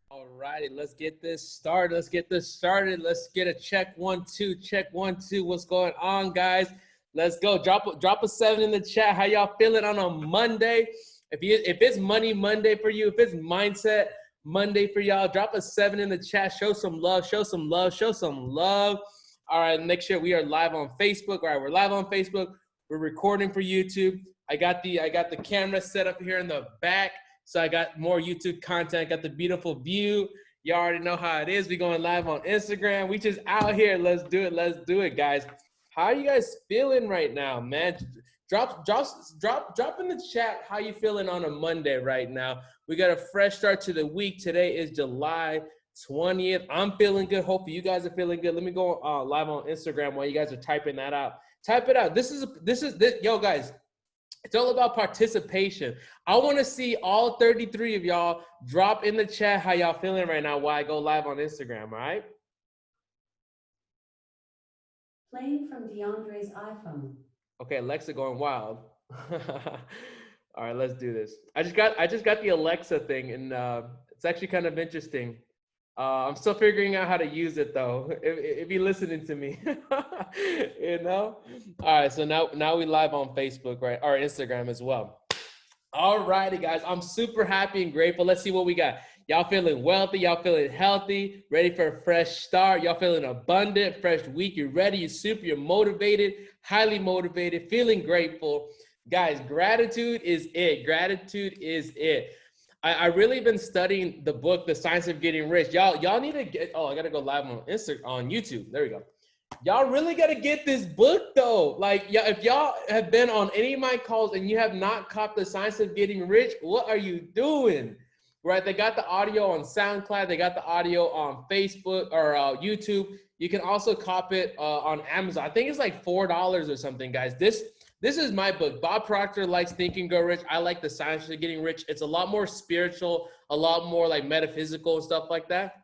All righty, let's get this started. Let's get a check 1 2, check 1 2. What's going on, guys? Let's go. Drop a 7 in the chat. How y'all feeling on a Monday? If it's Money Monday for you, if it's Mindset Monday for y'all, drop a 7 in the chat. Show some love. Show some love. Show some love. All right, make sure we are live on Facebook. All right, we're live on Facebook. We're recording for YouTube. I got the camera set up here in the back. So I got more YouTube content. I got the beautiful view. You already know how it is. We going live on Instagram. We just out here. Let's do it. Let's do it, guys. How are you guys feeling right now, man? Drop in the chat how you feeling on a Monday right now. We got a fresh start to the week. Today is July 20th. I'm feeling good. Hopefully you guys are feeling good. Let me go live on Instagram while you guys are typing that out. Type it out. This is yo, guys. It's all about participation. I want to see all 33 of y'all drop in the chat how y'all feeling right now while I go live on Instagram, all right? Playing from DeAndre's iPhone. Okay, Alexa going wild. All right, let's do this. I just got the Alexa thing, and it's actually kind of interesting. I'm still figuring out how to use it though. If you're listening to me, you know. All right, so now we live on Facebook, right, or Instagram as well. All righty, guys. I'm super happy and grateful. Let's see what we got. Y'all feeling wealthy? Y'all feeling healthy? Ready for a fresh start? Y'all feeling abundant? Fresh week? You're ready? You're super? You're motivated? Highly motivated? Feeling grateful? Guys, gratitude is it. Gratitude is it. I really been studying the book, The Science of Getting Rich. Y'all need to get, I gotta go live on YouTube. There we go. Y'all really gotta get this book though. Like, if y'all have been on any of my calls and you have not caught The Science of Getting Rich, what are you doing? Right, they got the audio on SoundCloud. They got the audio on Facebook or YouTube. You can also cop it on Amazon. I think it's like $4 or something, guys. This is my book. Bob Proctor likes Think and Grow Rich. I like The Science of Getting Rich. It's a lot more spiritual, a lot more like metaphysical and stuff like that.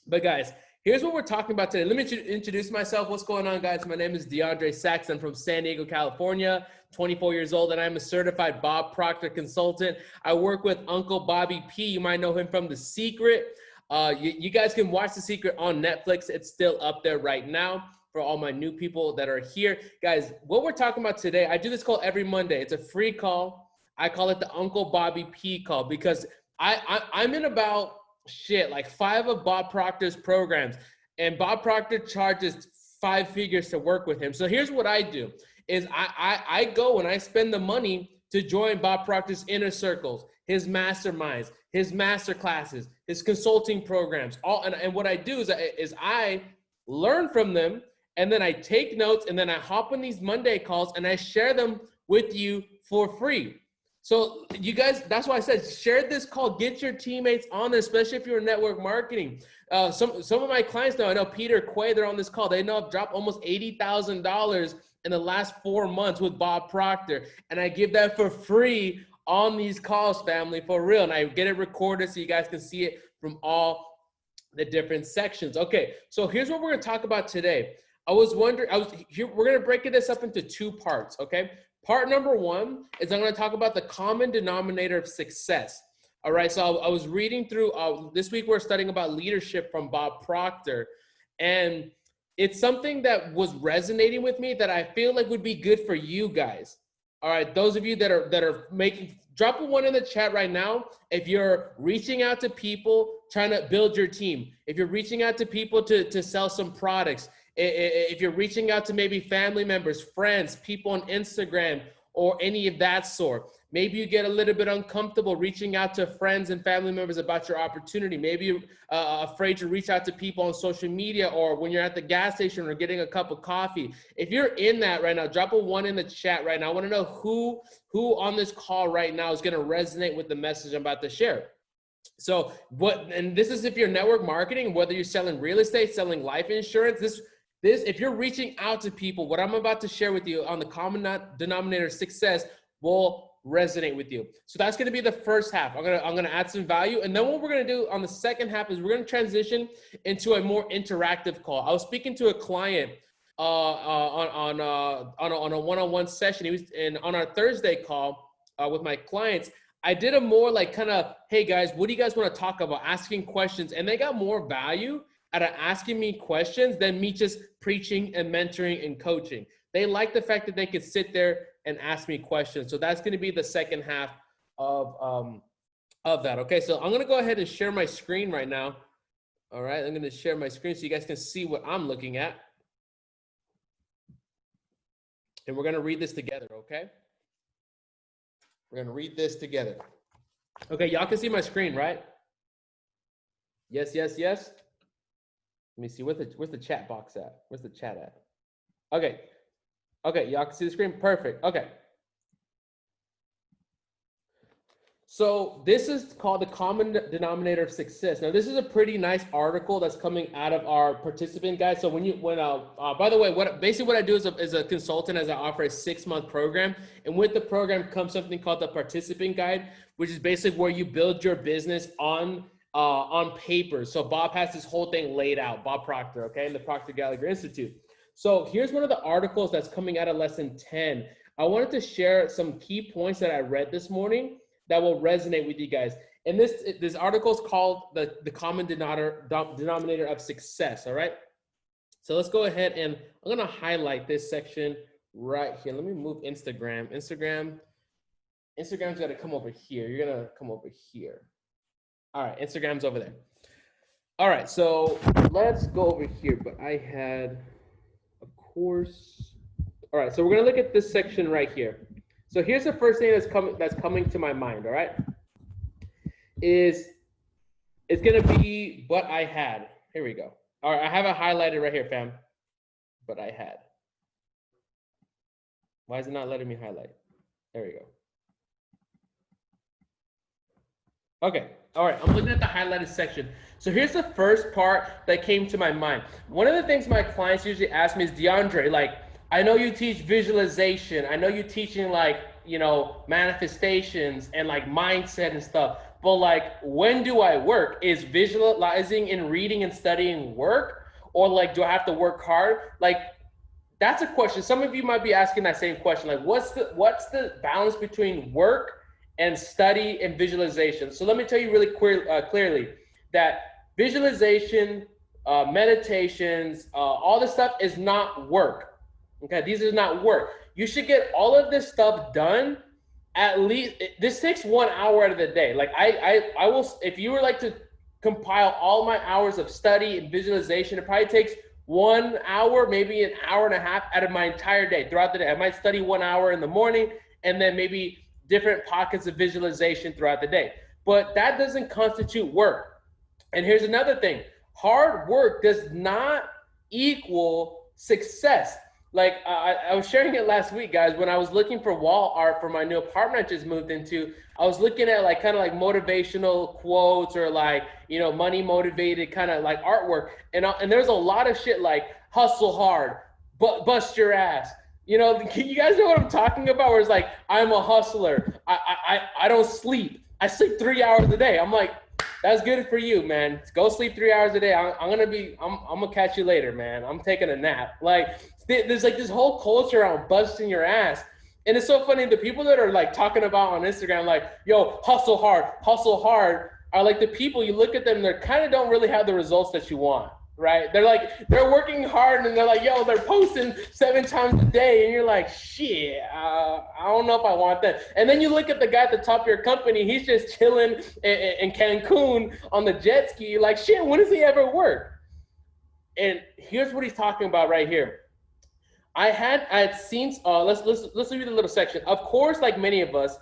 But guys, here's what we're talking about today. Let me introduce myself. What's going on, guys? My name is DeAndre Sachs. I'm from San Diego, California, 24 years old, and I'm a certified Bob Proctor Consultant. I work with Uncle Bobby P. You might know him from The Secret. You guys can watch The Secret on Netflix. It's still up there right now. For all my new people that are here. Guys, what we're talking about today, I do this call every Monday. It's a free call. I call it the Uncle Bobby P call because I'm in about like 5 of Bob Proctor's programs, and Bob Proctor charges 5 figures to work with him. So here's what I do is I go and I spend the money to join Bob Proctor's inner circles, his masterminds, his master classes, his consulting programs. And what I do is I learn from them. And then I take notes, and then I hop on these Monday calls, and I share them with you for free. So you guys, that's why I said share this call. Get your teammates on this, especially if you're in network marketing. Some of my clients know. I know Peter Quay. They're on this call. They know I've dropped almost $80,000 in the last 4 months with Bob Proctor, and I give that for free on these calls, family, for real. And I get it recorded so you guys can see it from all the different sections. Okay, so here's what we're going to talk about today. We're going to break this up into 2 parts, okay? Part number 1 is I'm going to talk about the common denominator of success. All right, so I was reading through, this week we're studying about leadership from Bob Proctor, and it's something that was resonating with me that I feel like would be good for you guys. All right, those of you that are drop a 1 in the chat right now if you're reaching out to people trying to build your team, if you're reaching out to people to sell some products, if you're reaching out to maybe family members, friends, people on Instagram, or any of that sort. Maybe you get a little bit uncomfortable reaching out to friends and family members about your opportunity. Maybe you're afraid to reach out to people on social media or when you're at the gas station or getting a cup of coffee. If you're in that right now, drop a 1 in the chat right now. I want to know who on this call right now is going to resonate with the message I'm about to share. So and this is if you're network marketing, whether you're selling real estate, selling life insurance, if you're reaching out to people, what I'm about to share with you on the common denominator of success will resonate with you. So that's going to be the first half. I'm going to add some value. And then what we're going to do on the second half is we're going to transition into a more interactive call. I was speaking to a client on a one-on-one session. On our Thursday call with my clients, I did a more like kind of, hey guys, what do you guys want to talk about? Asking questions. And they got more value out of asking me questions than me just preaching and mentoring and coaching. They like the fact that they could sit there and ask me questions. So that's going to be the second half of that. Okay, so I'm going to go ahead and share my screen right now. All right, I'm going to share my screen so you guys can see what I'm looking at. And we're going to read this together, okay? We're going to read this together. Okay, y'all can see my screen, right? Yes, yes, yes. Let me see, where's the chat box at? Where's the chat at? Okay, okay, y'all can see the screen? Perfect, okay. So this is called the common denominator of success. Now, this is a pretty nice article that's coming out of our participant guide. So by the way, basically what I do as a consultant is I offer a 6-month program. And with the program comes something called the participant guide, which is basically where you build your business on paper. So Bob has this whole thing laid out, Bob Proctor, okay, in the Proctor Gallagher Institute. So here's one of the articles that's coming out of lesson 10. I wanted to share some key points that I read this morning that will resonate with you guys. And this article is called the common denominator of success, all right? So let's go ahead and I'm gonna highlight this section right here. Let me move Instagram. Instagram's gotta come over here. You're gonna come over here. All right, Instagram's over there. All right, so let's go over here, but I had, of course. All right, so we're gonna look at this section right here. So here's the first thing that's coming to my mind, all right? It's gonna be but I had. Here we go. All right, I have it highlighted right here, fam. But I had. Why is it not letting me highlight? There we go. Okay, all right, I'm looking at the highlighted section. So here's the first part that came to my mind. One of the things my clients usually ask me is, DeAndre, like, I know you teach visualization. I know you're teaching like, you know, manifestations and like mindset and stuff. But like, when do I work? Is visualizing and reading and studying work? Or like, do I have to work hard? Like, that's a question. Some of you might be asking that same question. Like, what's the balance between work and study and visualization? So let me tell you really clearly that visualization, meditations, all this stuff is not work. Okay, these are not work. You should get all of this stuff done. At least this takes 1 hour out of the day. Like I will, if you were like to compile all my hours of study and visualization, it probably takes 1 hour, maybe an hour and a half out of my entire day throughout the day. I might study 1 hour in the morning and then maybe different pockets of visualization throughout the day. But that doesn't constitute work. And here's another thing. Hard work does not equal success. Like I was sharing it last week, guys, when I was looking for wall art for my new apartment I just moved into. I was looking at like kind of like motivational quotes or like, you know, money motivated kind of like artwork. And there's a lot of shit like hustle hard, bust your ass. You know, you guys know what I'm talking about? Where it's like, I'm a hustler. I don't sleep. I sleep 3 hours a day. I'm like, that's good for you, man. Go sleep 3 hours a day. I'm gonna catch you later, man. I'm taking a nap. Like, there's like this whole culture around busting your ass. And it's so funny, the people that are like talking about on Instagram, like, yo, hustle hard, are like the people, you look at them, they kind of don't really have the results that you want, right? They're working hard and they're like, yo, they're posting 7 times a day. And you're like, shit, I don't know if I want that. And then you look at the guy at the top of your company, he's just chilling in Cancun on the jet ski. You're like, shit, when does he ever work? And here's what he's talking about right here. I had seen, let's read a little section. Of course, like many of us,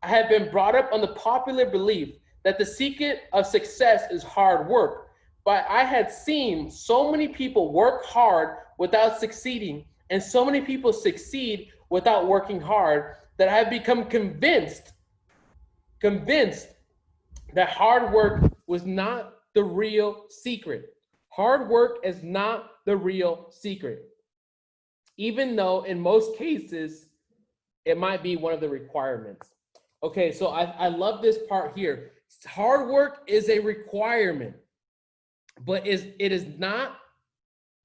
I have been brought up on the popular belief that the secret of success is hard work. But I had seen so many people work hard without succeeding, and so many people succeed without working hard, that I have become convinced that hard work was not the real secret. Hard work is not the real secret, even though in most cases, it might be one of the requirements. Okay, so I love this part here. Hard work is a requirement, but it is not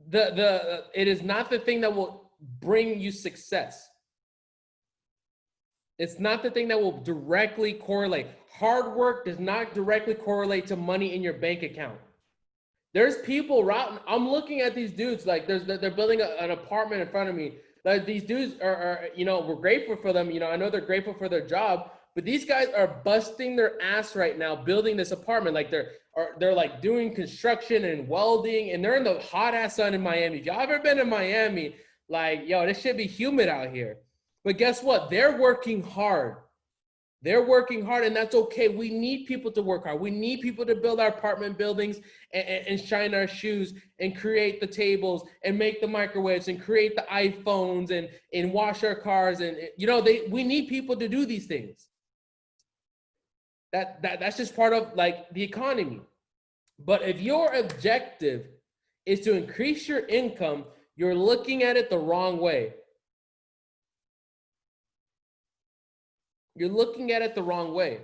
the thing that will bring you success. It's not the thing that will directly correlate. Hard work does not directly correlate to money in your bank account. There's people right. I'm looking at these dudes like they're building an apartment in front of me. Like these dudes are, you know, we're grateful for them. You know, I know they're grateful for their job, but these guys are busting their ass right now building this apartment. Like they're like doing construction and welding, and they're in the hot ass sun in Miami. If y'all ever been in Miami, like, yo, this should be humid out here. But guess what? They're working hard. They're working hard, and that's okay. We need people to work hard. We need people to build our apartment buildings and shine our shoes and create the tables and make the microwaves and create the iPhones and wash our cars. And, you know, we need people to do these things. That's just part of like the economy. But if your objective is to increase your income, you're looking at it the wrong way. You're looking at it the wrong way.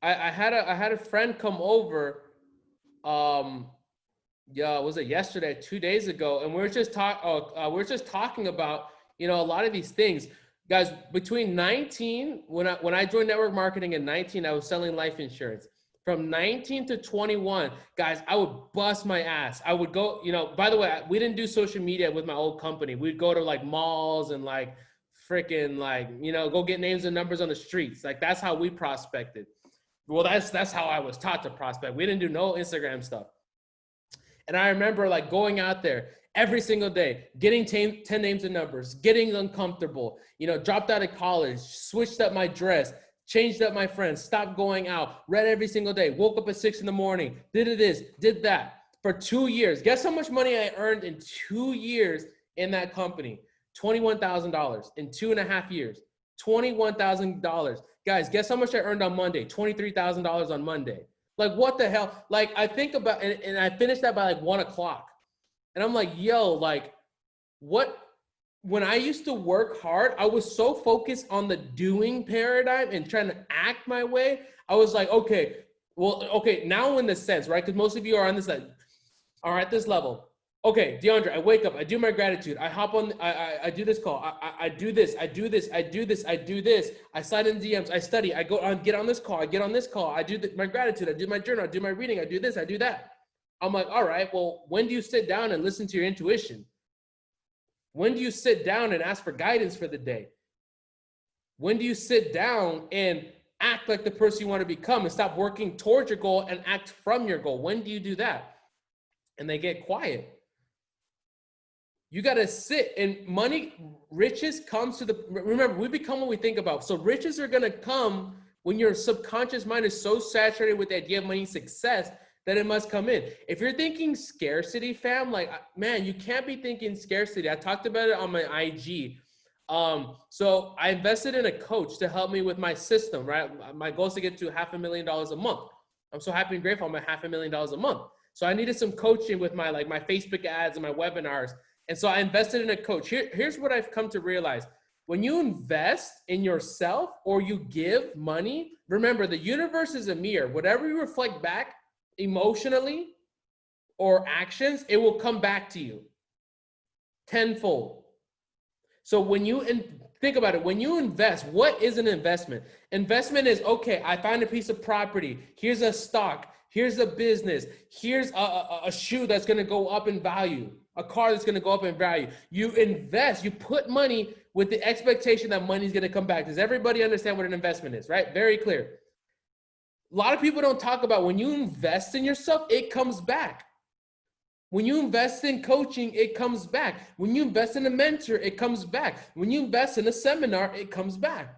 I had a friend come over, yeah, was it yesterday, 2 days ago, and we were just talking about, you know, a lot of these things. Guys, between 19, when I joined network marketing in 19, I was selling life insurance. From 19 to 21, guys, I would bust my ass. I would go, you know, by the way, we didn't do social media with my old company. We'd go to like malls and like freaking like, you know, go get names and numbers on the streets. Like that's how we prospected. Well, that's how I was taught to prospect. We didn't do no Instagram stuff. And I remember like going out there every single day, getting 10 names and numbers, getting uncomfortable, you know, dropped out of college, switched up my dress, changed up my friends, stopped going out, read every single day, woke up at 6 in the morning, did this, did that for 2 years. Guess how much money I earned in 2 years in that company? $21,000 in 2.5 years. $21,000. Guys, guess how much I earned on Monday? $23,000 on Monday. Like, what the hell? Like, I think about, and I finished that by like 1 o'clock. And I'm like, yo, like, what? When I used to work hard, I was so focused on the doing paradigm and trying to act my way. I was like, okay, well, okay, now in the sense, right? Because most of you are on this, like, are at this level. Okay, DeAndre, I wake up, I do my gratitude, I hop on, I do this call, I do this, I do this, I do this, I do this, I slide in DMs, I study, I go on, get on this call, I get on this call, I do my gratitude, I do my journal, I do my reading, I do this, I do that. I'm like, all right, well, when do you sit down and listen to your intuition? When do you sit down and ask for guidance for the day? When do you sit down and act like the person you want to become and stop working towards your goal and act from your goal? When do you do that? And they get quiet. You got to sit, and money, riches comes to the, remember, we become what we think about. So riches are going to come when your subconscious mind is so saturated with the idea of money success that it must come in. If you're thinking scarcity, fam, like, man, you can't be thinking scarcity. I talked about it on my IG. So I invested in a coach to help me with my system, right? My goal is to get to $500,000 a month. I'm so happy and grateful. I'm at $500,000 a month. So I needed some coaching with my, like, my Facebook ads and my webinars. And so I invested in a coach. Here's what I've come to realize. When you invest in yourself or you give money, remember, the universe is a mirror. Whatever you reflect back emotionally or actions, it will come back to you tenfold. So when you think about it, when you invest, what is an investment? Investment is, okay, I find a piece of property. Here's a stock. Here's a business. Here's a shoe that's going to go up in value. A car that's going to go up in value. You invest, you put money with the expectation that money is going to come back. Does everybody understand what an investment is, right? Very clear. A lot of people don't talk about when you invest in yourself, it comes back. When you invest in coaching, it comes back. When you invest in a mentor, it comes back. When you invest in a seminar, it comes back.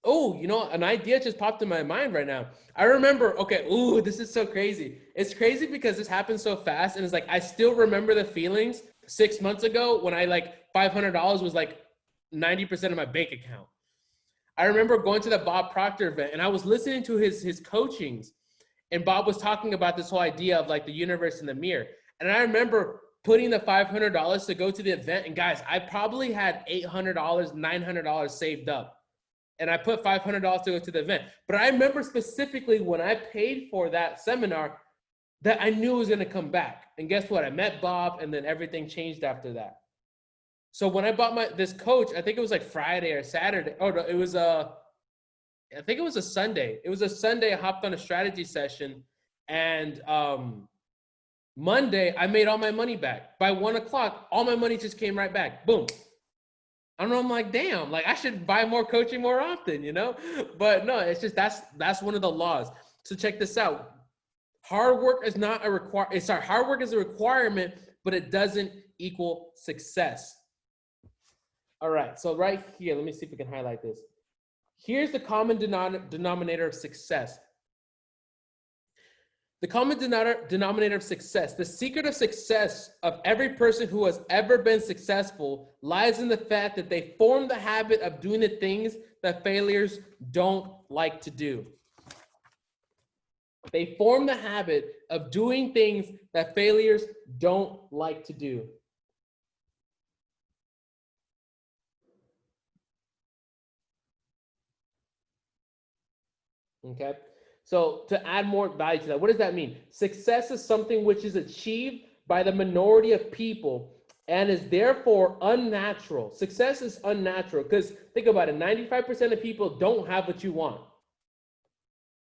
Oh, you know, an idea just popped in my mind right now. I remember, okay, ooh, this is so crazy. It's crazy because this happened so fast. And it's like, I still remember the feelings 6 months ago when I like $500 was like 90% of my bank account. I remember going to the Bob Proctor event and I was listening to his coachings, and Bob was talking about this whole idea of like the universe in the mirror. And I remember putting the $500 to go to the event. And guys, I probably had $800, $900 saved up. And I put $500 to go to the event. But I remember specifically when I paid for that seminar that I knew it was going to come back. And guess what? I met Bob, and then everything changed after that. So when I bought this coach, I think it was like Friday or Saturday. Oh no, it was I think it was a Sunday. It was a Sunday. I hopped on a strategy session, and Monday I made all my money back. By 1 o'clock, all my money just came right back. Boom. I don't know. I'm like, damn. Like I should buy more coaching more often, you know. But no, it's just that's one of the laws. So check this out. Hard work is not a hard work is a requirement, but it doesn't equal success. All right. So right here, let me see if we can highlight this. Here's the common denominator of success. The common denominator of success, the secret of success of every person who has ever been successful lies in the fact that they form the habit of doing the things that failures don't like to do. They form the habit of doing things that failures don't like to do. Okay, so to add more value to that, what does that mean? Success is something which is achieved by the minority of people and is therefore unnatural. Success is unnatural because think about it, 95% of people don't have what you want.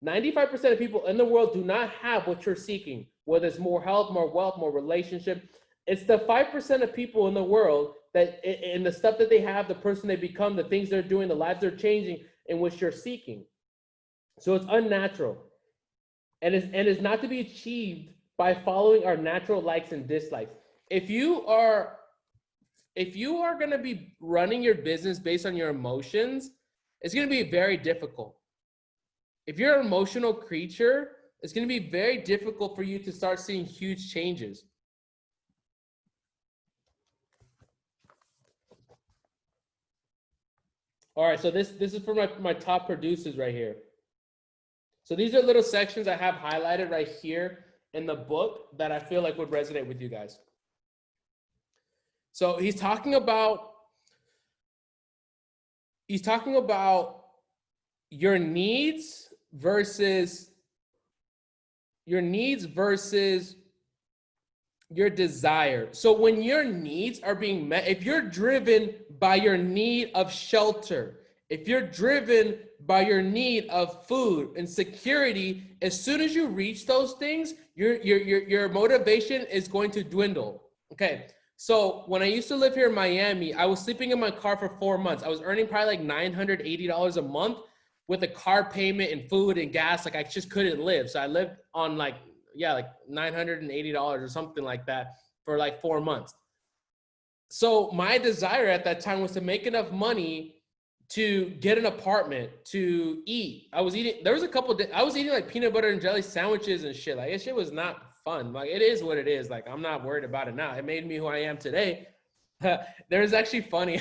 95% of people in the world do not have what you're seeking, whether it's more health, more wealth, more relationship. It's the 5% of people in the world that in the stuff that they have, the person they become, the things they're doing, the lives they're changing in which you're seeking. So it's unnatural and is not to be achieved by following our natural likes and dislikes. If you are going to be running your business based on your emotions, it's going to be very difficult. If you're an emotional creature, it's going to be very difficult for you to start seeing huge changes. All right, so this is for my top producers right here. So these are little sections I have highlighted right here in the book that I feel like would resonate with you guys. So he's talking about your needs versus your desire. So when your needs are being met, if you're driven by your need of shelter, if you're driven by your need of food and security, as soon as you reach those things, your motivation is going to dwindle. Okay. So when I used to live here in Miami, I was sleeping in my car for 4 months. I was earning probably like $980 a month with a car payment and food and gas. Like I just couldn't live. So I lived on like $980 or something like that for like 4 months. So my desire at that time was to make enough money to get an apartment, to eat. I was eating like peanut butter and jelly sandwiches and shit. Like, this shit was not fun. Like, it is what it is. Like, I'm not worried about it now. It made me who I am today. There's actually funny.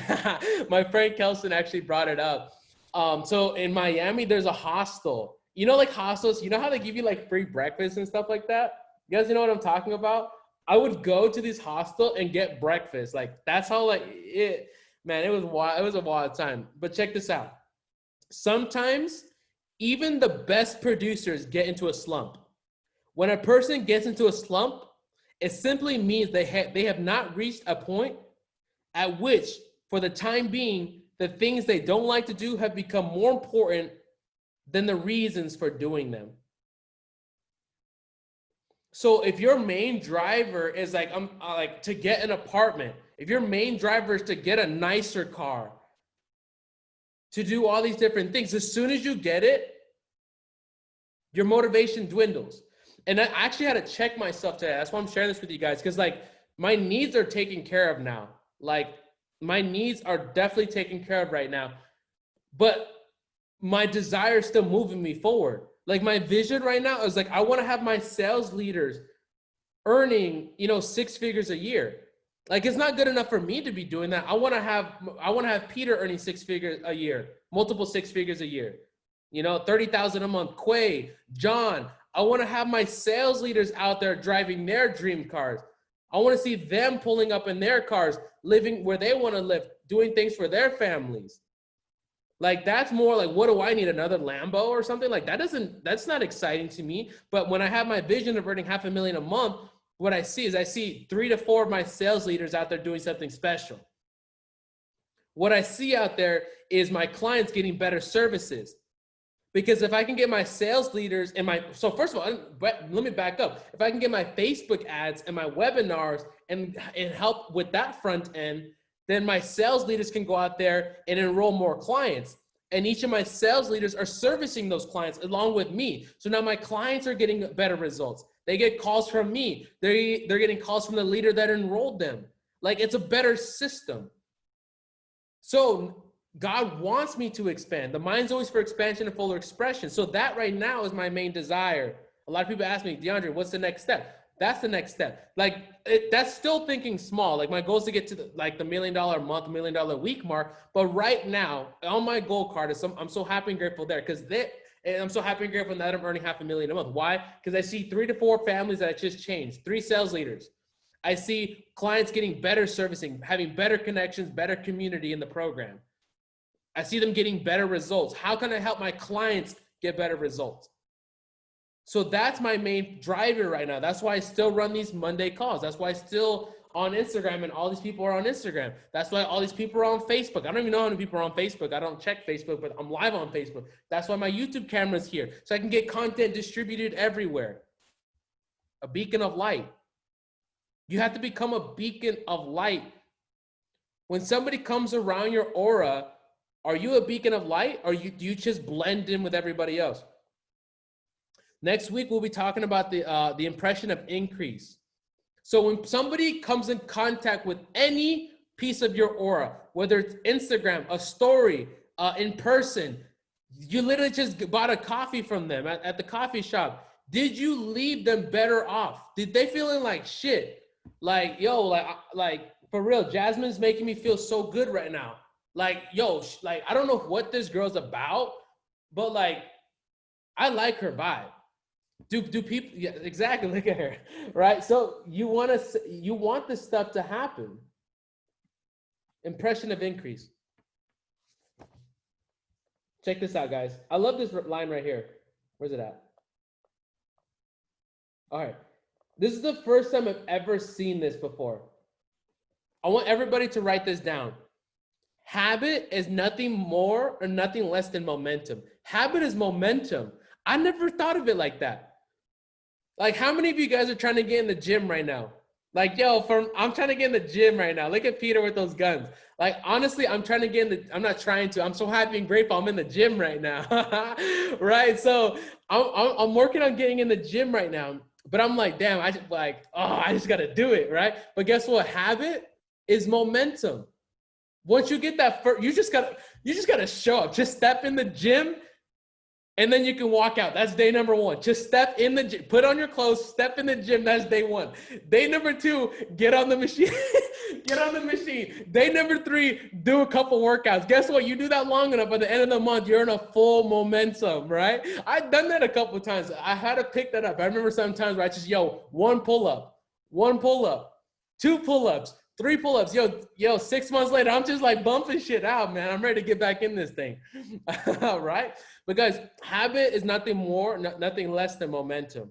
My friend Kelson actually brought it up. So in Miami, there's a hostel. You know, like hostels, you know how they give you like free breakfast and stuff like that? You guys know what I'm talking about? I would go to this hostel and get breakfast. Like, that's how like it. Man, it was wild. It was a wild time. But check this out. Sometimes even the best producers get into a slump. When a person gets into a slump, it simply means they have not reached a point at which, for the time being, the things they don't like to do have become more important than the reasons for doing them. So if your main driver is like, to get an apartment, if your main driver is to get a nicer car, to do all these different things, as soon as you get it, your motivation dwindles. And I actually had to check myself today. That's why I'm sharing this with you guys, because like my needs are taken care of now. Like my needs are definitely taken care of right now, but my desire is still moving me forward. Like my vision right now is like, I want to have my sales leaders earning, 6 figures a year. Like, it's not good enough for me to be doing that. I want to have Peter earning 6 figures a year, multiple 6 figures a year, 30,000 a month. Quay, John, I want to have my sales leaders out there driving their dream cars. I want to see them pulling up in their cars, living where they want to live, doing things for their families. Like, that's more like, what do I need? Another Lambo or something? Like, that's not exciting to me. But when I have my vision of earning $500,000 a month, what I see is 3 to 4 of my sales leaders out there doing something special. What I see out there is my clients getting better services. Because if I can get my sales leaders and so first of all, let me back up. If I can get my Facebook ads and my webinars and help with that front end, then my sales leaders can go out there and enroll more clients. And each of my sales leaders are servicing those clients along with me. So now my clients are getting better results. They get calls from me. They're getting calls from the leader that enrolled them. Like, it's a better system. So God wants me to expand. The mind's always for expansion and fuller expression. So that right now is my main desire. A lot of people ask me, DeAndre, what's the next step? That's the next step. Like, that's still thinking small. Like, my goal is to get to the $1 million a month, $1 million a week mark. But right now, on my goal card is I'm so happy and grateful there, and I'm so happy and grateful that I'm earning $500,000 a month. Why? Because I see 3 to 4 families that I just changed, 3 sales leaders. I see clients getting better servicing, having better connections, better community in the program. I see them getting better results. How can I help my clients get better results? So that's my main driver right now. That's why I still run these Monday calls. That's why I still on Instagram, and all these people are on Instagram. That's why all these people are on Facebook. I don't even know how many people are on Facebook. I don't check Facebook, but I'm live on Facebook. That's why my YouTube camera is here, so I can get content distributed everywhere. A beacon of light. You have to become a beacon of light. When somebody comes around your aura, are you a beacon of light, or do you just blend in with everybody else? Next week, we'll be talking about the impression of increase. So when somebody comes in contact with any piece of your aura, whether it's Instagram, a story, in person, you literally just bought a coffee from them at the coffee shop. Did you leave them better off? Did they feeling like shit? Like, yo, like for real, Jasmine's making me feel so good right now. Like, yo, like, I don't know what this girl's about, but like, I like her vibe. Do people, yeah, exactly, look at her, right? So you want this stuff to happen. Impression of increase. Check this out, guys. I love this line right here. Where's it at? All right. This is the first time I've ever seen this before. I want everybody to write this down. Habit is nothing more or nothing less than momentum. Habit is momentum. I never thought of it like that. Like, how many of you guys are trying to get in the gym right now? Like, yo, I'm trying to get in the gym right now. Look at Peter with those guns. Like, honestly, I'm trying to get in I'm not trying to. I'm so happy and grateful I'm in the gym right now. Right? So I'm working on getting in the gym right now. But I'm like, damn, I just got to do it, right? But guess what? Habit is momentum. Once you get that first, you just got to show up. Just step in the gym, and then you can walk out. That's day number 1. Just step in the gym, put on your clothes, step in the gym. That's day 1. Day number 2, get on the machine. Get on the machine. Day number 3, do a couple workouts. Guess what? You do that long enough, at the end of the month, you're in a full momentum, right? I've done that a couple of times. I had to pick that up. I remember sometimes where I just, 1 pull-up, 2 pull-ups, 3 pull-ups. Yo, 6 months later, I'm just like bumping shit out, man. I'm ready to get back in this thing. Right? But guys, habit is nothing more, nothing less than momentum.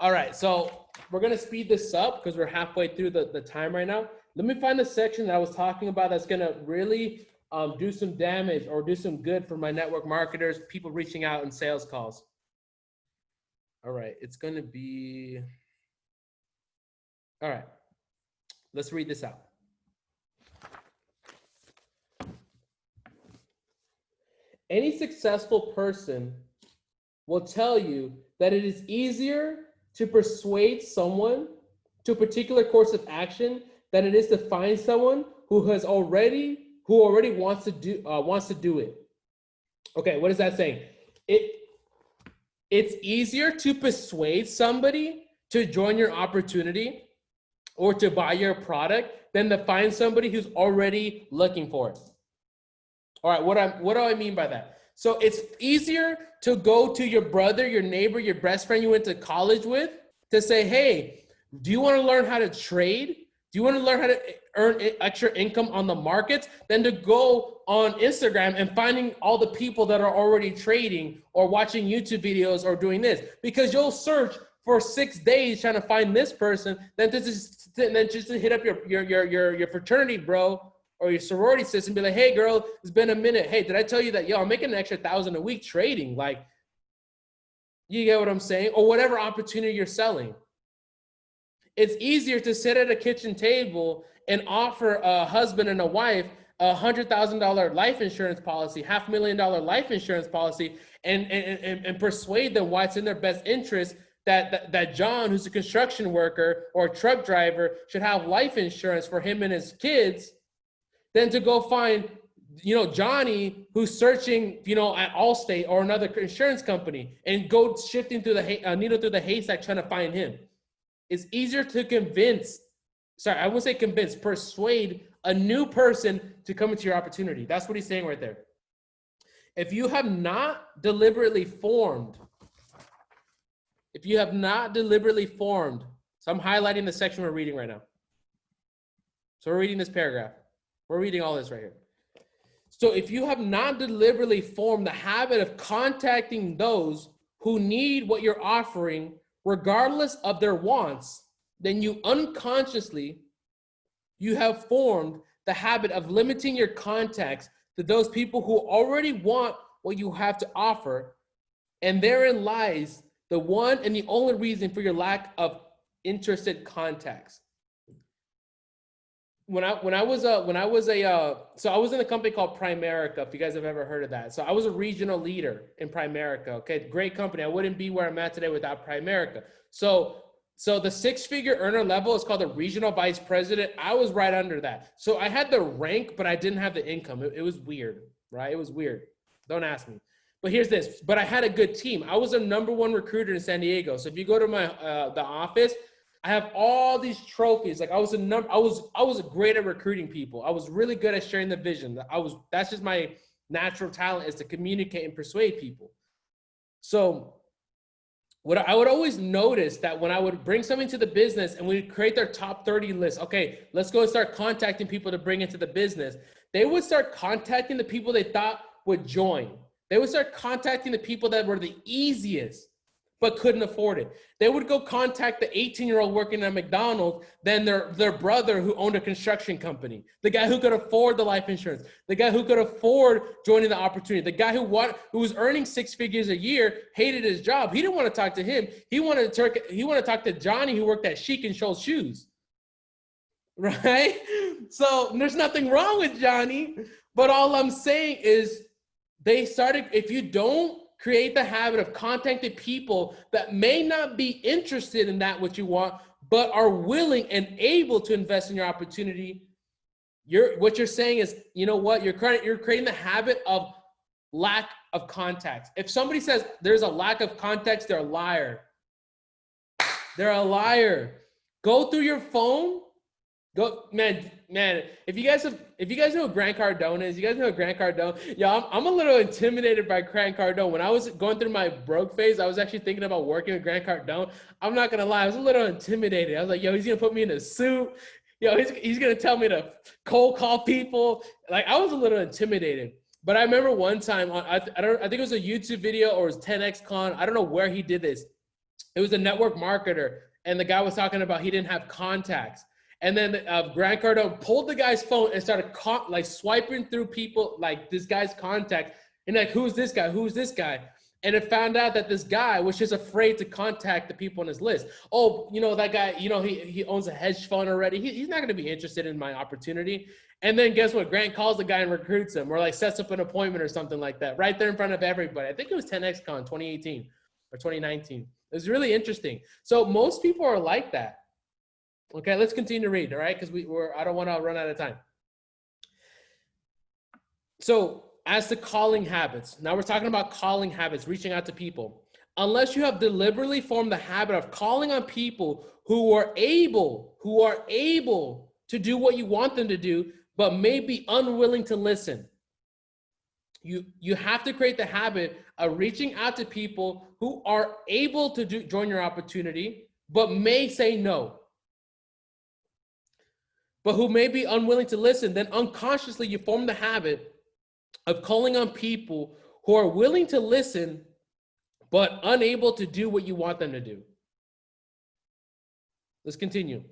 All right, so we're gonna speed this up because we're halfway through the time right now. Let me find the section that I was talking about that's gonna really do some damage or do some good for my network marketers, people reaching out in sales calls. All right, it's gonna be, all right. Let's read this out. Any successful person will tell you that it is easier to persuade someone to a particular course of action than it is to find someone who already wants to do it. Okay, what is that saying? It's easier to persuade somebody to join your opportunity or to buy your product than to find somebody who's already looking for it. All right, what do I mean by that? So it's easier to go to your brother, your neighbor, your best friend you went to college with to say, hey, do you want to learn how to trade? Do you want to learn how to earn extra income on the markets? Than to go on Instagram and finding all the people that are already trading or watching YouTube videos or doing this, because you'll search for 6 days trying to find this person, then just to hit up your fraternity bro or your sorority sister and be like, hey girl, it's been a minute. Hey, did I tell you that, yo, I'm making an extra $1,000 a week trading? Like, you get what I'm saying? Or whatever opportunity you're selling. It's easier to sit at a kitchen table and offer a husband and a wife a $100,000 life insurance policy, $500,000 life insurance policy, and persuade them why it's in their best interest that John, who's a construction worker or a truck driver, should have life insurance for him and his kids, than to go find, Johnny, who's searching, at Allstate or another insurance company, and go shifting through the needle through the haystack trying to find him. It's easier to persuade a new person to come into your opportunity. That's what he's saying right there. If you have not deliberately formed, so I'm highlighting the section we're reading right now. So we're reading this paragraph. We're reading all this right here. So if you have not deliberately formed the habit of contacting those who need what you're offering, regardless of their wants, then you have formed the habit of limiting your contacts to those people who already want what you have to offer. And therein lies the one and the only reason for your lack of interested contacts. So I was in a company called Primerica, if you guys have ever heard of that. So I was a regional leader in Primerica. Okay, great company. I wouldn't be where I'm at today without Primerica. So the six-figure earner level is called a regional vice president. I was right under that. So I had the rank, but I didn't have the income. It was weird, right? It was weird. Don't ask me. But here's this. But I had a good team. I was a #1 recruiter in San Diego. So if you go to the office, I have all these trophies. Like I was great at recruiting people. I was really good at sharing the vision. That's just my natural talent, is to communicate and persuade people. So what I would always notice that when I would bring something to the business and we'd create their top 30 list, okay, let's go and start contacting people to bring into the business. They would start contacting the people they thought would join. They would start contacting the people that were the easiest, but couldn't afford it. They would go contact the 18-year-old working at McDonald's, then their brother who owned a construction company, the guy who could afford the life insurance, the guy who could afford joining the opportunity, the guy who was earning 6 figures a year, hated his job. He didn't want to talk to him. He wanted to talk to Johnny, who worked at Chic and Scholl's Shoes, right? So there's nothing wrong with Johnny, but all I'm saying is if you don't create the habit of contacting people that may not be interested in that what you want, but are willing and able to invest in your opportunity, what you're saying is, you know what, you're creating the habit of lack of contacts. If somebody says there's a lack of contacts, they're a liar. They're a liar. Go through your phone. Go, man. If you guys know what Grant Cardone is, you guys know what Grant Cardone. Yeah, I'm a little intimidated by Grant Cardone. When I was going through my broke phase, I was actually thinking about working with Grant Cardone. I'm not gonna lie, I was a little intimidated. I was like, yo, he's gonna put me in a suit. Yo, he's gonna tell me to cold call people. Like, I was a little intimidated. But I remember one time I think it was a YouTube video or it was 10X Con. I don't know where he did this. It was a network marketer, and the guy was talking about he didn't have contacts. And then Grant Cardone pulled the guy's phone and started swiping through people, like this guy's contacts, and like, who's this guy? Who's this guy? And it found out that this guy was just afraid to contact the people on his list. Oh, that guy, he owns a hedge fund already. He's not going to be interested in my opportunity. And then guess what? Grant calls the guy and recruits him, or like sets up an appointment or something like that, right there in front of everybody. I think it was 10X Con 2018 or 2019. It was really interesting. So most people are like that. Okay, let's continue to read, all right? Because I don't want to run out of time. So as to calling habits, now we're talking about calling habits, reaching out to people. Unless you have deliberately formed the habit of calling on people who are able to do what you want them to do, but may be unwilling to listen. You have to create the habit of reaching out to people who are able to join your opportunity, but may say no. But who may be unwilling to listen. Then unconsciously you form the habit of calling on people who are willing to listen, but unable to do what you want them to do. Let's continue.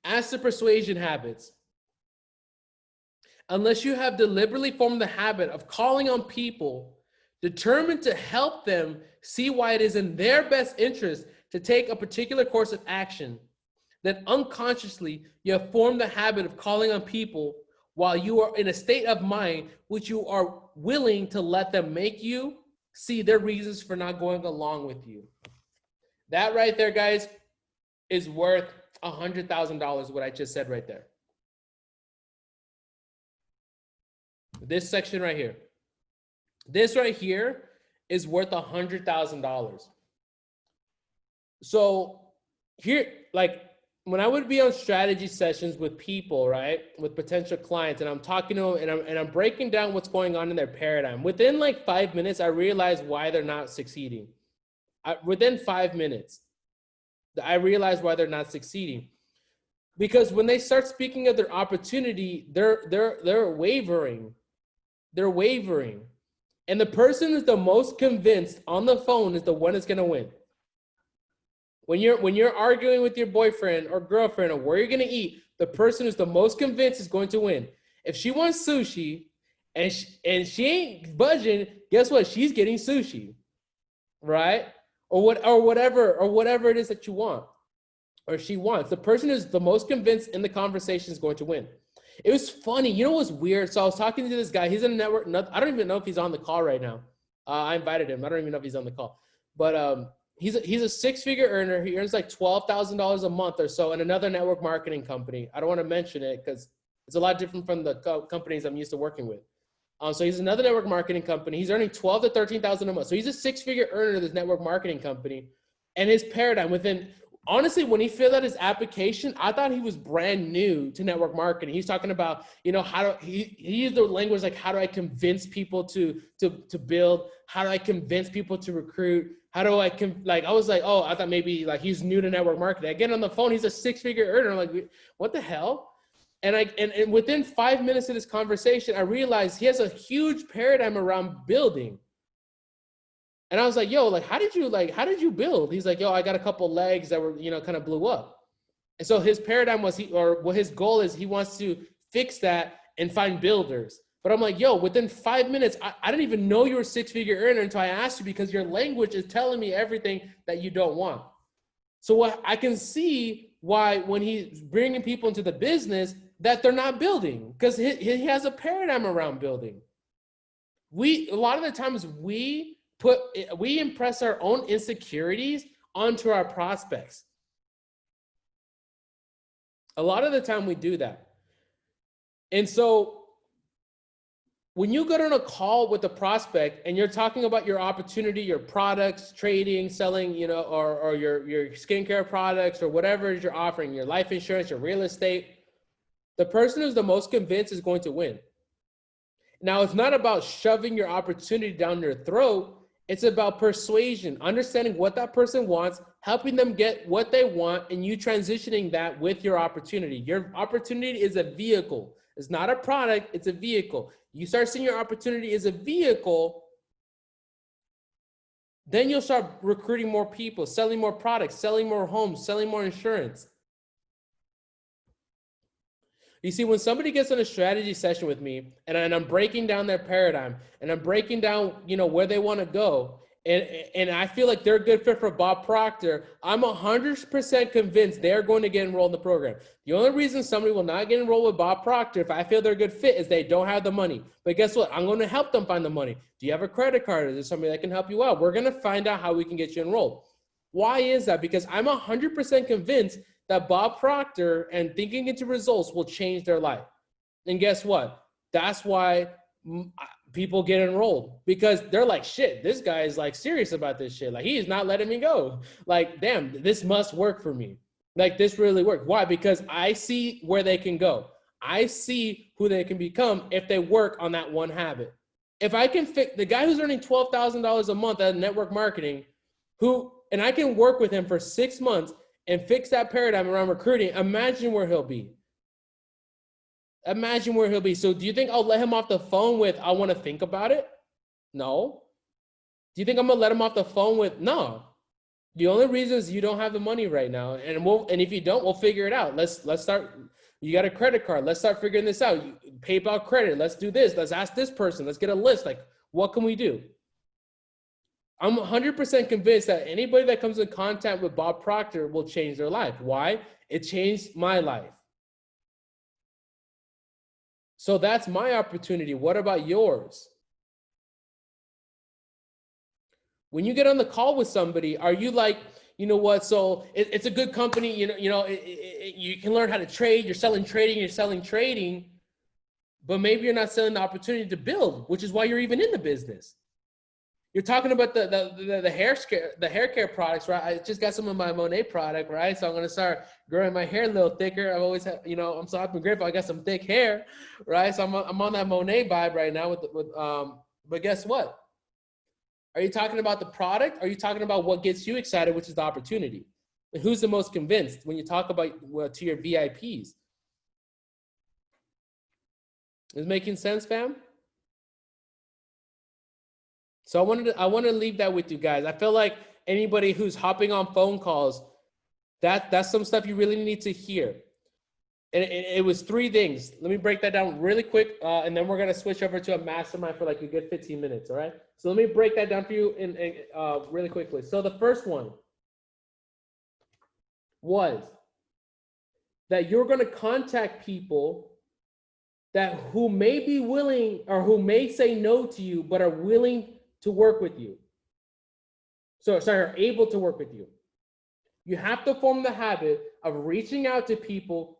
As to persuasion habits, unless you have deliberately formed the habit of calling on people determined to help them see why it is in their best interest to take a particular course of action, then unconsciously you have formed the habit of calling on people while you are in a state of mind which you are willing to let them make you see their reasons for not going along with you. That right there, guys, is worth $100,000, what I just said right there. This section right here. This right here is worth $100,000. So here, like when I would be on strategy sessions with people, right, with potential clients, and I'm talking to them and I'm breaking down what's going on in their paradigm, within like 5 minutes, I realize why they're not succeeding. Within 5 minutes, I realize why they're not succeeding. Because when they start speaking of their opportunity, they're wavering. They're wavering. And the person who's the most convinced on the phone is the one that's gonna win. When you're arguing with your boyfriend or girlfriend or where you're gonna eat, the person who's the most convinced is going to win. If she wants sushi and she ain't budging, guess what? She's getting sushi, right? Or whatever it is that you want or she wants. The person who's the most convinced in the conversation is going to win. It was funny. You know what's weird? So I was talking to this guy. He's in a network. I don't even know if he's on the call right now. I invited him. I don't even know if he's on the call. But he's a six-figure earner. He earns like $12,000 a month or so in another network marketing company. I don't want to mention it because it's a lot different from the companies I'm used to working with. So he's another network marketing company. He's earning $12,000 to $13,000 a month. So he's a six-figure earner of this network marketing company. And his paradigm honestly, when he filled out his application, I thought he was brand new to network marketing. He's talking about, he used the language like, how do I convince people to build? How do I convince people to recruit? How do I I was like, oh, I thought maybe like he's new to network marketing. I get on the phone, he's a six-figure earner. I'm like, what the hell? And within 5 minutes of this conversation, I realized he has a huge paradigm around building. And I was like, yo, like, how did you build? He's like, yo, I got a couple legs that were, kind of blew up. And so his paradigm was what his goal is, he wants to fix that and find builders. But I'm like, yo, within 5 minutes, I didn't even know you were a six-figure earner until I asked you because your language is telling me everything that you don't want. So what I can see why when he's bringing people into the business that they're not building because he has a paradigm around building. A lot of the times we impress our own insecurities onto our prospects. A lot of the time we do that. And so when you go on a call with a prospect and you're talking about your opportunity, your products, trading, selling, or your skincare products or whatever it is you're offering, your life insurance, your real estate, the person who's the most convinced is going to win. Now, it's not about shoving your opportunity down their throat. It's about persuasion, understanding what that person wants, helping them get what they want, and you transitioning that with your opportunity. Your opportunity is a vehicle. It's not a product, it's a vehicle. You start seeing your opportunity as a vehicle, then you'll start recruiting more people, selling more products, selling more homes, selling more insurance. You see, when somebody gets on a strategy session with me and I'm breaking down their paradigm and I'm breaking down, where they want to go, and I feel like they're a good fit for Bob Proctor, I'm 100% convinced they're going to get enrolled in the program. The only reason somebody will not get enrolled with Bob Proctor, if I feel they're a good fit, is they don't have the money. But guess what? I'm going to help them find the money. Do you have a credit card? Is there somebody that can help you out? We're going to find out how we can get you enrolled. Why is that? Because I'm 100% convinced that Bob Proctor and thinking into results will change their life. And guess what? That's why people get enrolled, because they're like, shit, this guy is like serious about this shit. Like, he is not letting me go. Like, damn, this must work for me. Like, this really works. Why? Because I see where they can go. I see who they can become if they work on that one habit. If I can fix the guy who's earning $12,000 a month at network marketing, and I can work with him for 6 months and fix that paradigm around recruiting, imagine where he'll be. Imagine where he'll be. So do you think I'll let him off the phone with, I want to think about it? No. Do you think I'm going to let him off the phone with, no. The only reason is you don't have the money right now, and if you don't, we'll figure it out. Let's start. You got a credit card. Let's start figuring this out. PayPal credit. Let's do this. Let's ask this person. Let's get a list. Like, what can we do? I'm 100% convinced that anybody that comes in contact with Bob Proctor will change their life. Why? It changed my life. So that's my opportunity. What about yours? When you get on the call with somebody, are you like, you know what? So it's a good company. You can learn how to trade. You're selling trading, but maybe you're not selling the opportunity to build, which is why you're even in the business. You're talking about the hair care products, right? I just got some of my Monet product, right? So I'm gonna start growing my hair a little thicker. I've always had, I'm so happy and grateful. I got some thick hair, right? So I'm on that Monet vibe right now but guess what? Are you talking about the product? Or are you talking about what gets you excited, which is the opportunity? And who's the most convinced when you talk about to your VIPs? Is it making sense, fam? So I want to leave that with you guys. I feel like anybody who's hopping on phone calls, that's some stuff you really need to hear. And it was 3 things. Let me break that down really quick, and then we're gonna switch over to a mastermind for like a good 15 minutes. All right. So let me break that down for you in really quickly. So the first one was that you're gonna contact people who may be willing or who may say no to you, but are willing to work with you. Are able to work with you. You have to form the habit of reaching out to people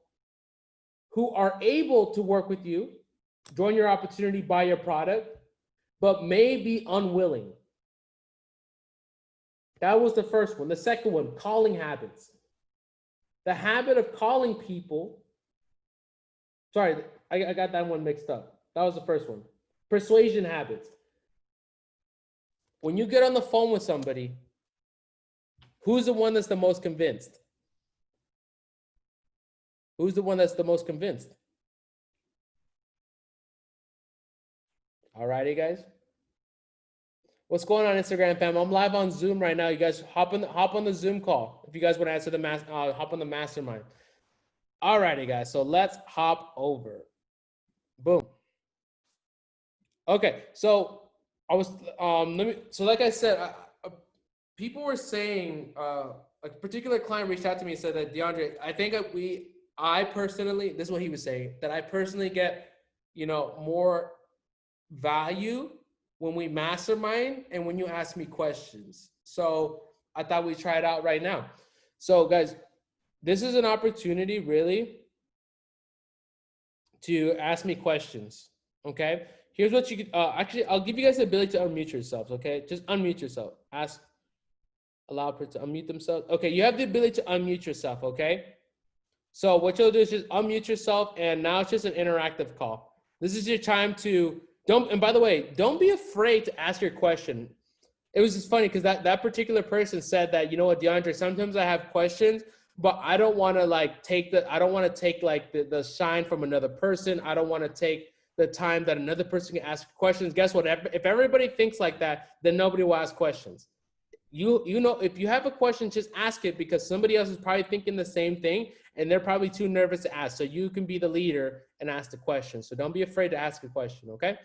who are able to work with you, join your opportunity, buy your product, but may be unwilling. That was the first one. The second one, calling habits. The habit of calling people. Sorry, I got that one mixed up. That was the first one. Persuasion habits. When you get on the phone with somebody, who's the one that's the most convinced? Who's the one that's the most convinced? All righty, guys. What's going on, Instagram fam? I'm live on Zoom right now. You guys hop on the Zoom call if you guys want to answer hop on the mastermind. All righty, guys. So let's hop over. Boom. Okay, so I was so like I said, people were saying a particular client reached out to me and said that DeAndre, I think I personally, this is what he was saying, that I personally get more value when we mastermind and when you ask me questions. So I thought we'd try it out right now. So guys, this is an opportunity really to ask me questions. Okay. Here's what you could, actually, I'll give you guys the ability to unmute yourselves. Okay. Just unmute yourself. Allow people to unmute themselves. Okay. You have the ability to unmute yourself. Okay. So what you'll do is just unmute yourself, and now it's just an interactive call. This is your time to and by the way, don't be afraid to ask your question. It was just funny because that particular person said that, you know what, DeAndre, sometimes I have questions, but I don't want to take the shine from another person. I don't want to take the time that another person can ask questions. Guess what? If everybody thinks like that, then nobody will ask questions. If you have a question, just ask it, because somebody else is probably thinking the same thing and they're probably too nervous to ask. So you can be the leader and ask the question. So don't be afraid to ask a question. Okay.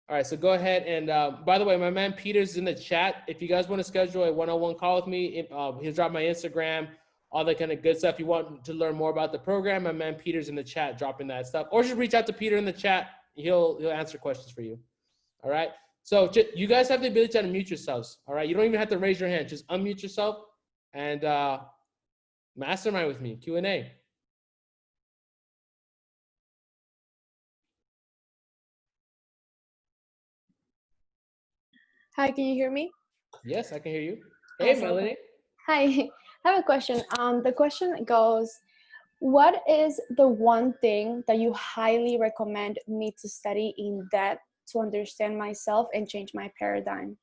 All right. So go ahead. And by the way, my man Peter's in the chat. If you guys want to schedule a one-on-one call with me, he'll drop my Instagram, all that kind of good stuff. If you want to learn more about the program, my man Peter's in the chat dropping that stuff, or just reach out to Peter in the chat. He'll answer questions for you. All right. So you guys have the ability to unmute yourselves. All right. You don't even have to raise your hand. Just unmute yourself and mastermind with me. Q&A. Hi, can you hear me? Yes, I can hear you. Hey, Awesome. Melanie. Hi, I have a question. The question goes, what is the one thing that you highly recommend me to study in depth to understand myself and change my paradigm?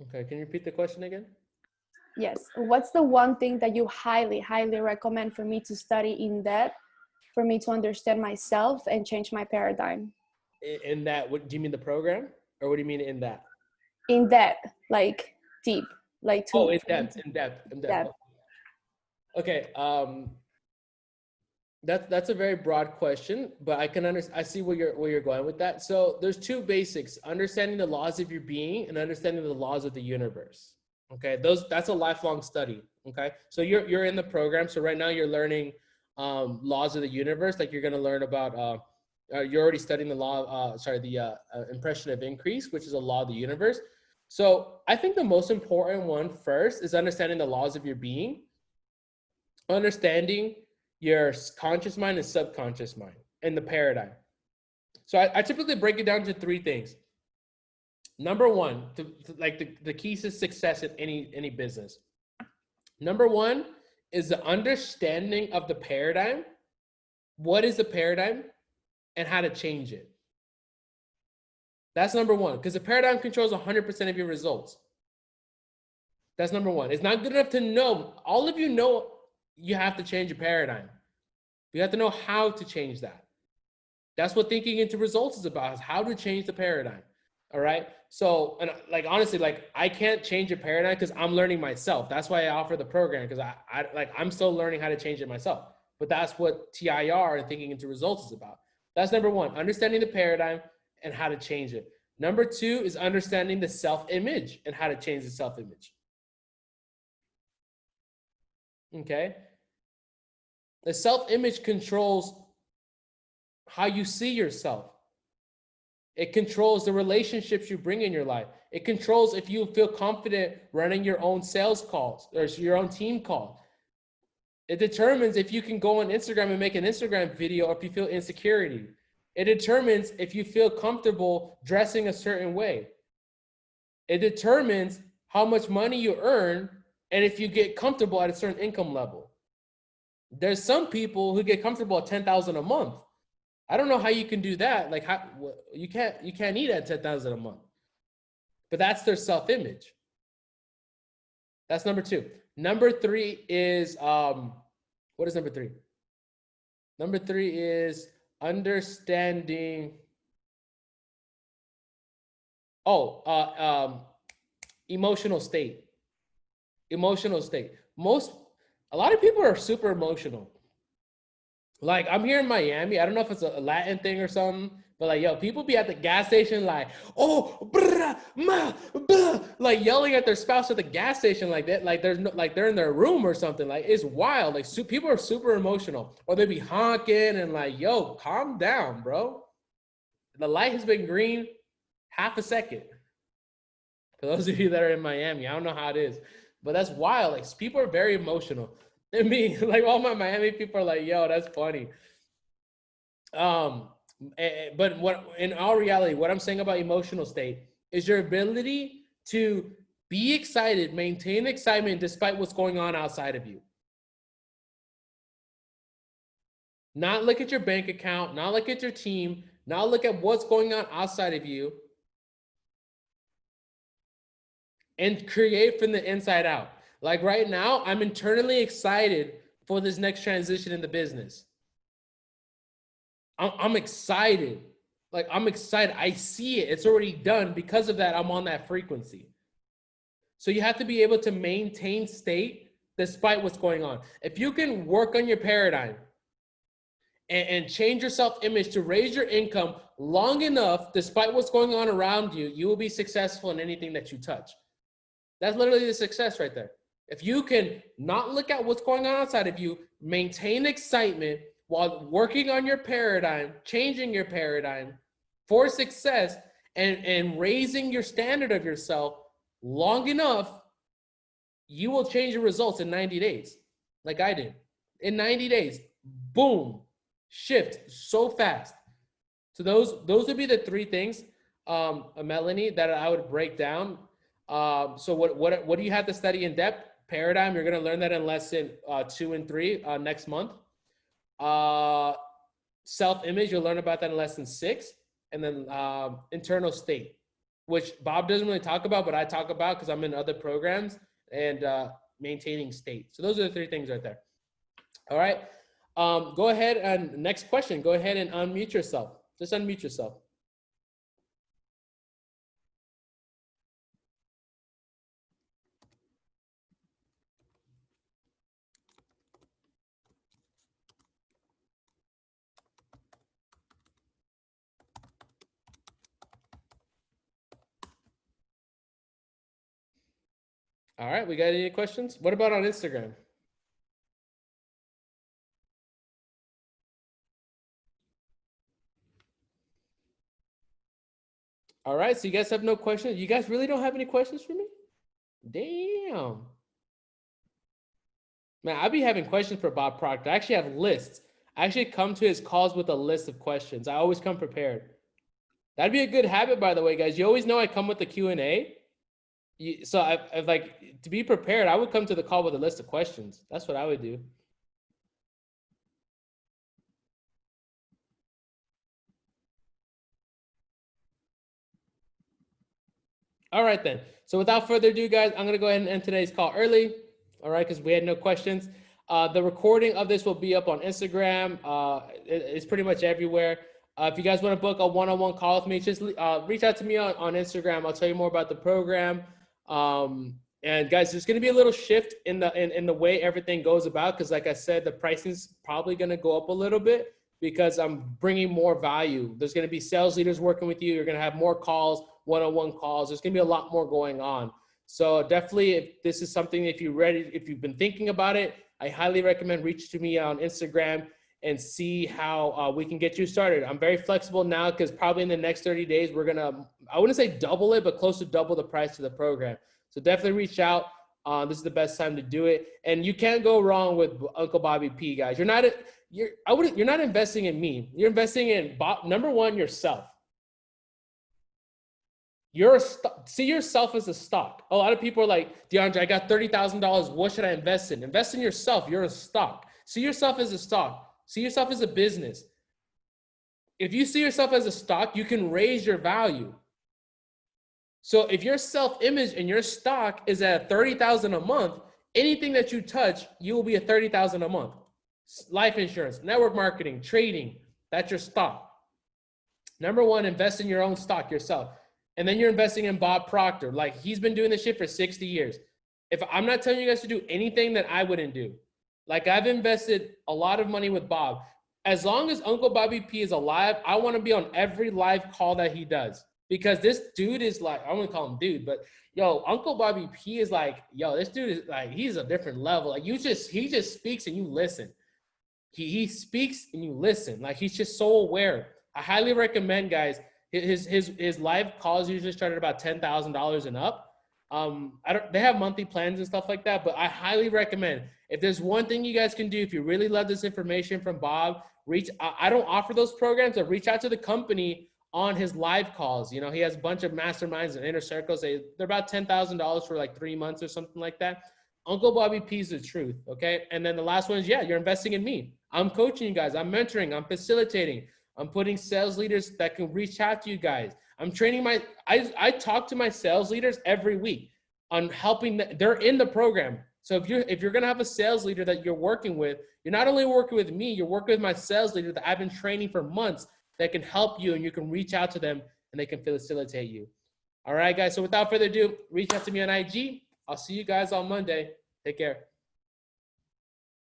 Okay, can you repeat the question again? Yes. What's the one thing that you highly, highly recommend for me to study in depth for me to understand myself and change my paradigm? In that, what do you mean, the program, or what do you mean in that? in depth, like deep, like to. Oh, in depth, in depth, in depth. Depth. Okay. That's a very broad question, but I see where you're going with that. So there's two basics: understanding the laws of your being and understanding the laws of the universe. Okay, that's a lifelong study. Okay, so you're in the program. So right now you're learning laws of the universe. Like you're going to learn about. You're already studying the law. The impression of increase, which is a law of the universe. So I think the most important one first is understanding the laws of your being, understanding your conscious mind and subconscious mind and the paradigm. So I typically break it down to three things. Number one, the keys to success in any business. Number one is the understanding of the paradigm. What is the paradigm and how to change it? That's number one, because the paradigm controls 100% of your results. That's number one. It's not good enough to know. All of you know you have to change your paradigm. You have to know how to change that. That's what thinking into results is about, is how to change the paradigm. All right. So, and like, honestly, like I can't change a paradigm because I'm learning myself. That's why I offer the program, because I'm still learning how to change it myself. But that's what TIR and thinking into results is about. That's number one, understanding the paradigm and how to change it. Number two is understanding the self-image and how to change the self-image. Okay. The self-image controls how you see yourself. It controls the relationships you bring in your life. It controls if you feel confident running your own sales calls or your own team call. It determines if you can go on Instagram and make an Instagram video, or if you feel insecurity. It determines if you feel comfortable dressing a certain way. It determines how much money you earn and if you get comfortable at a certain income level. There's some people who get comfortable at $10,000 a month. I don't know how you can do that. Like you can't eat at $10,000 a month, but that's their self-image. That's number two. Number three is, what is number three? Number three is understanding. Emotional state. Emotional state. A lot of people are super emotional. Like I'm here in Miami. I don't know if it's a Latin thing or something, but like, yo, people be at the gas station like, oh, brah, ma, blah, like yelling at their spouse at the gas station like that. Like there's no, like they're in their room or something. Like it's wild. Like people are super emotional, or they be honking and like, yo, calm down, bro. The light has been green half a second. For those of you that are in Miami, I don't know how it is, but that's wild. Like people are very emotional. And me, like all my Miami people are like, yo, that's funny. But what in all reality, what I'm saying about emotional state is your ability to be excited, maintain excitement despite what's going on outside of you. Not look at your bank account, not look at your team, not look at what's going on outside of you, and create from the inside out. Like right now, I'm internally excited for this next transition in the business. I'm excited. Like I'm excited. I see it. It's already done. Because of that, I'm on that frequency. So you have to be able to maintain state despite what's going on. If you can work on your paradigm and change your self-image to raise your income long enough, despite what's going on around you, you will be successful in anything that you touch. That's literally the success right there. If you can not look at what's going on outside of you, maintain excitement while working on your paradigm, changing your paradigm for success, and raising your standard of yourself long enough, you will change your results in 90 days, like I did. In 90 days, boom, shift so fast. So those would be the three things, Melanie, that I would break down. So what do you have to study in depth? Paradigm, you're going to learn that in lesson 2 and 3 next month. Self-image, you'll learn about that in lesson 6. And then internal state, which Bob doesn't really talk about, but I talk about because I'm in other programs, and maintaining state. So those are the three things right there. All right. Go ahead and next question. Go ahead and unmute yourself. Just unmute yourself. All right, we got any questions? What about on Instagram? All right, so you guys have no questions? You guys really don't have any questions for me? Damn. Man, I'd be having questions for Bob Proctor. I actually have lists. I actually come to his calls with a list of questions. I always come prepared. That'd be a good habit, by the way, guys. You always know I come with the Q&A. So I've like, to be prepared, I would come to the call with a list of questions. That's what I would do. All right, then. So without further ado, guys, I'm going to go ahead and end today's call early. All right, because we had no questions. The recording of this will be up on Instagram. It's pretty much everywhere. If you guys want to book a one-on-one call with me, just reach out to me on Instagram. I'll tell you more about the program. And guys, there's going to be a little shift in the way everything goes about, because like I said, the pricing is probably going to go up a little bit because I'm bringing more value. There's going to be sales leaders working with you. You're going to have more calls, one-on-one calls. There's going to be a lot more going on. So definitely, if this is something, if you've been thinking about it, I highly recommend reach to me on Instagram and see how we can get you started. I'm very flexible now because probably in the next 30 days, we're going to, I wouldn't say double it, but close to double the price of the program. So definitely reach out. This is the best time to do it. And you can't go wrong with Uncle Bobby P, guys. You're not investing in me. You're investing in number one, yourself. See yourself as a stock. A lot of people are like, DeAndre, I got $30,000. What should I invest in? Invest in yourself. You're a stock. See yourself as a stock. See yourself as a business. If you see yourself as a stock, you can raise your value. So if your self-image and your stock is at $30,000 a month, anything that you touch, you will be at $30,000 a month. Life insurance, network marketing, trading, that's your stock. Number one, invest in your own stock yourself. And then you're investing in Bob Proctor. Like, he's been doing this shit for 60 years. If I'm not telling you guys to do anything that I wouldn't do. Like, I've invested a lot of money with Bob. As long as Uncle Bobby P is alive, I want to be on every live call that he does. Because this dude is like, I wouldn't call him dude, but yo, Uncle Bobby P is like, yo, this dude is like, he's a different level. Like, he just speaks and you listen. He speaks and you listen. Like, he's just so aware. I highly recommend, guys. His live calls usually start at about $10,000 and up. They have monthly plans and stuff like that, but I highly recommend, if there's one thing you guys can do, if you really love this information from Bob, I don't offer those programs, but reach out to the company on his live calls. You know, he has a bunch of masterminds and inner circles. They're about $10,000 for like 3 months or something like that. Uncle Bobby P's the truth. Okay. And then the last one is, yeah, you're investing in me. I'm coaching you guys. I'm mentoring. I'm facilitating. I'm putting sales leaders that can reach out to you guys. I'm training I talk to my sales leaders every week on helping them. They're in the program. So if you're going to have a sales leader that you're working with, you're not only working with me, you're working with my sales leader that I've been training for months that can help you, and you can reach out to them and they can facilitate you. All right, guys. So without further ado, reach out to me on IG. I'll see you guys on Monday. Take care.